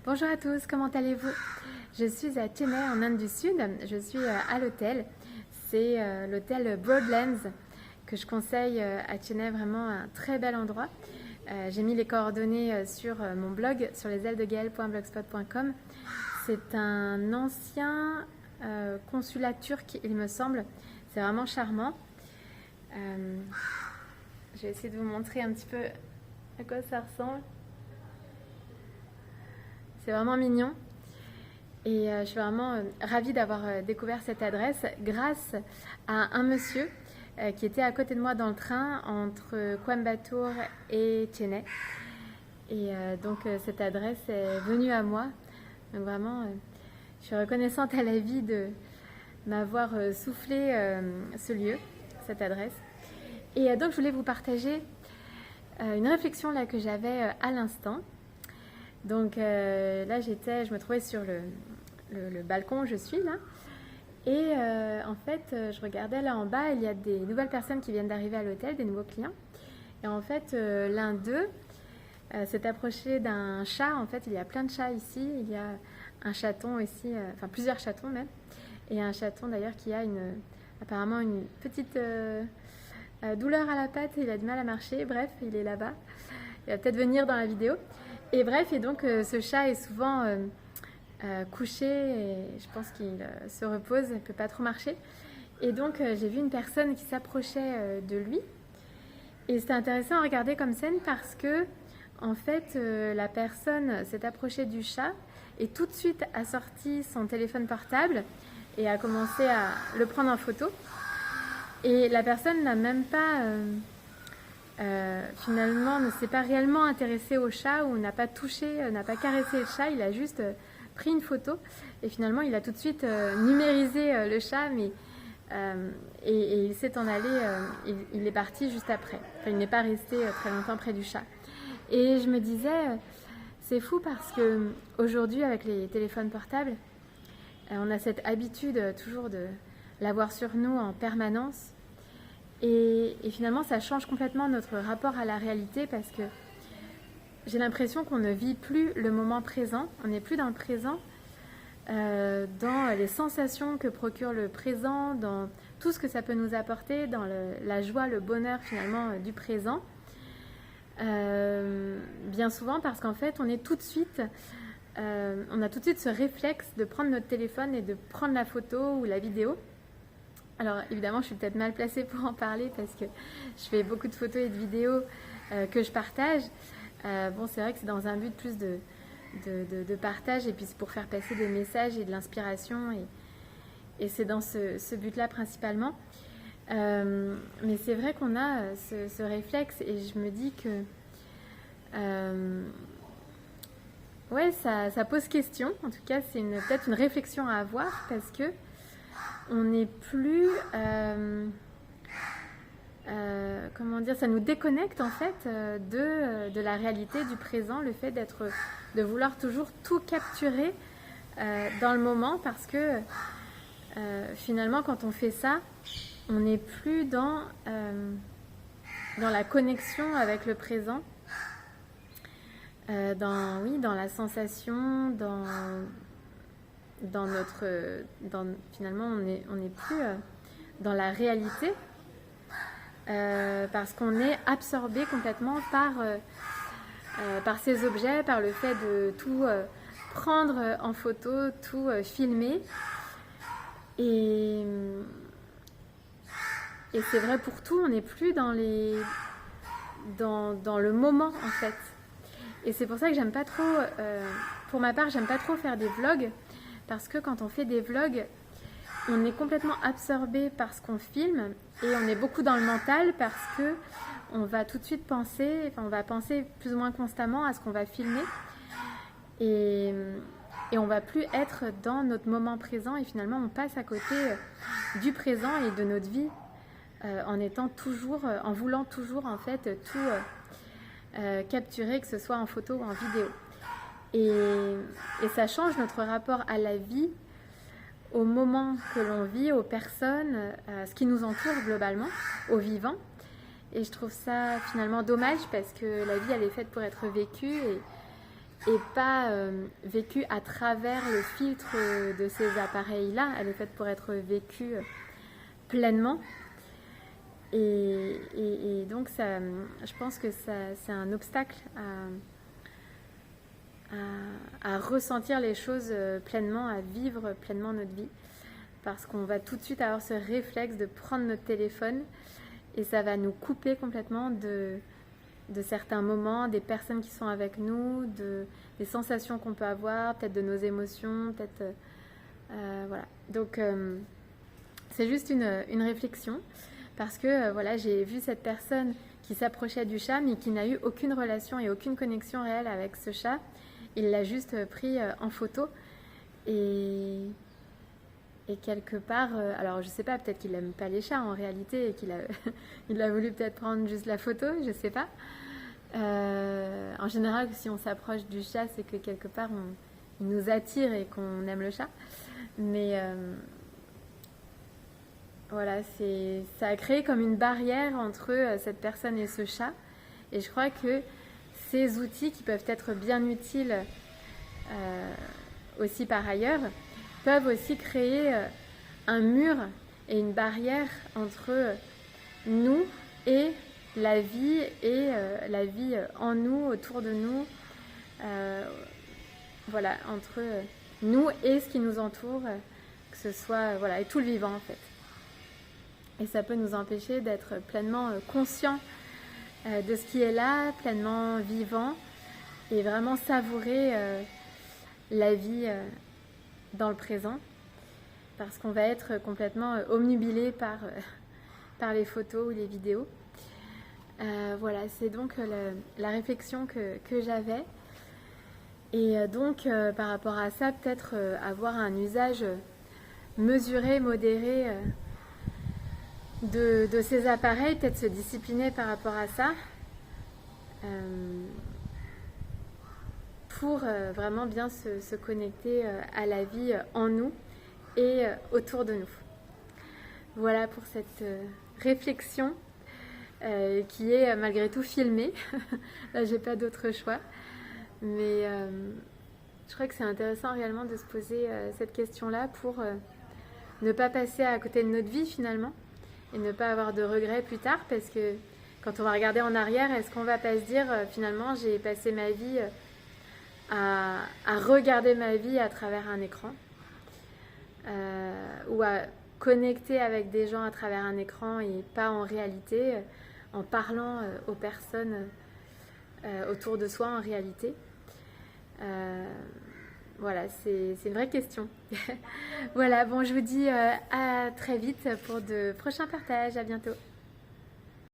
Bonjour à tous, comment allez-vous? Je suis à Chennai en Inde du Sud, je suis à l'hôtel, c'est l'hôtel Broadlands que je conseille à Chennai, vraiment un très bel endroit. J'ai mis les coordonnées sur mon blog sur lesailesdegaël.blogspot.com. C'est un ancien consulat turc, il me semble, c'est vraiment charmant. Je vais essayer de vous montrer un petit peu à quoi ça ressemble. C'est vraiment mignon et je suis vraiment ravie d'avoir découvert cette adresse grâce à un monsieur qui était à côté de moi dans le train entre Coimbatore et Chennai. Et donc cette adresse est venue à moi. Donc vraiment, je suis reconnaissante à la vie de m'avoir soufflé ce lieu, cette adresse. Et donc je voulais vous partager une réflexion là que j'avais à l'instant. Donc là, je me trouvais sur le balcon où je suis là. Et en fait, je regardais là en bas, il y a des nouvelles personnes qui viennent d'arriver à l'hôtel, des nouveaux clients. Et en fait, l'un d'eux s'est approché d'un chat. En fait, il y a plein de chats ici. Il y a un chaton ici, enfin plusieurs chatons même. Et un chaton d'ailleurs qui a apparemment une petite douleur à la patte. Il a du mal à marcher. Bref, il est là-bas. Il va peut-être venir dans la vidéo. Et bref, et donc ce chat est souvent couché et je pense qu'il se repose, il ne peut pas trop marcher. Et donc j'ai vu une personne qui s'approchait de lui. Et c'était intéressant à regarder comme scène parce que en fait la personne s'est approchée du chat et tout de suite a sorti son téléphone portable et a commencé à le prendre en photo. Et la personne n'a même pas... finalement ne s'est pas réellement intéressé au chat ou n'a pas touché, n'a pas caressé le chat, il a juste pris une photo et finalement il a tout de suite numérisé le chat et il s'est en allé, il est parti juste après. Enfin, il n'est pas resté très longtemps près du chat. Et je me disais, c'est fou parce que aujourd'hui avec les téléphones portables, on a cette habitude toujours de l'avoir sur nous en permanence. Et finalement, ça change complètement notre rapport à la réalité parce que j'ai l'impression qu'on ne vit plus le moment présent. On n'est plus dans le présent, dans les sensations que procure le présent, dans tout ce que ça peut nous apporter, dans la joie, le bonheur finalement du présent. Bien souvent parce qu'en fait, on a tout de suite ce réflexe de prendre notre téléphone et de prendre la photo ou la vidéo. Alors évidemment, je suis peut-être mal placée pour en parler parce que je fais beaucoup de photos et de vidéos que je partage. Bon, c'est vrai que c'est dans un but plus de partage et puis c'est pour faire passer des messages et de l'inspiration et c'est dans ce but-là principalement. Mais c'est vrai qu'on a ce réflexe et je me dis que ouais, ça pose question. En tout cas, c'est peut-être une réflexion à avoir parce que on n'est plus, comment dire, ça nous déconnecte en fait de la réalité du présent, le fait de vouloir toujours tout capturer dans le moment parce que finalement quand on fait ça, on n'est plus dans la connexion avec le présent, dans la sensation, finalement on n'est plus dans la réalité parce qu'on est absorbé complètement par ces objets, par le fait de tout prendre en photo, tout filmer et c'est vrai pour tout, on n'est plus dans le moment en fait. Et c'est pour ça que j'aime pas trop, pour ma part, j'aime pas trop faire des vlogs. Parce que quand on fait des vlogs, on est complètement absorbé par ce qu'on filme et on est beaucoup dans le mental parce que on va tout de suite penser, on va penser plus ou moins constamment à ce qu'on va filmer et on va plus être dans notre moment présent et finalement on passe à côté du présent et de notre vie en voulant toujours en fait tout capturer, que ce soit en photo ou en vidéo. Et ça change notre rapport à la vie, au moment que l'on vit, aux personnes, à ce qui nous entoure globalement, aux vivants. Et je trouve ça finalement dommage parce que la vie, elle est faite pour être vécue et pas vécue à travers le filtre de ces appareils-là. Elle est faite pour être vécue pleinement. Et donc, ça, je pense que c'est un obstacle à ressentir les choses pleinement, à vivre pleinement notre vie. Parce qu'on va tout de suite avoir ce réflexe de prendre notre téléphone et ça va nous couper complètement de certains moments, des personnes qui sont avec nous, des sensations qu'on peut avoir, peut-être de nos émotions, peut-être... voilà. Donc, c'est juste une réflexion parce que voilà, j'ai vu cette personne qui s'approchait du chat mais qui n'a eu aucune relation et aucune connexion réelle avec ce chat. Il l'a juste pris en photo et quelque part, alors je sais pas, peut-être qu'il n'aime pas les chats en réalité et qu'il a, il a voulu peut-être prendre juste la photo, je sais pas. En général, si on s'approche du chat, c'est que quelque part, il nous attire et qu'on aime le chat. Mais voilà, ça a créé comme une barrière entre cette personne et ce chat. Et je crois que ces outils qui peuvent être bien utiles aussi par ailleurs, peuvent aussi créer un mur et une barrière entre nous et la vie en nous, autour de nous, voilà, entre nous et ce qui nous entoure, que ce soit, voilà, et tout le vivant en fait. Et ça peut nous empêcher d'être pleinement conscients de ce qui est là, pleinement vivant, et vraiment savourer la vie dans le présent, parce qu'on va être complètement omnubilé par les photos ou les vidéos. Voilà, c'est donc la réflexion que j'avais. Et donc, par rapport à ça, peut-être avoir un usage mesuré, modéré de ces appareils, peut-être se discipliner par rapport à ça, pour vraiment bien se connecter à la vie en nous et autour de nous. Voilà pour cette réflexion qui est malgré tout filmée. Là, j'ai pas d'autre choix. Mais je crois que c'est intéressant réellement de se poser cette question-là pour ne pas passer à côté de notre vie finalement et ne pas avoir de regrets plus tard, parce que quand on va regarder en arrière, est-ce qu'on va pas se dire finalement j'ai passé ma vie à regarder ma vie à travers un écran ou à connecter avec des gens à travers un écran et pas en réalité, en parlant aux personnes autour de soi en réalité. Voilà, c'est une vraie question. Voilà, bon, je vous dis à très vite pour de prochains partages. À bientôt.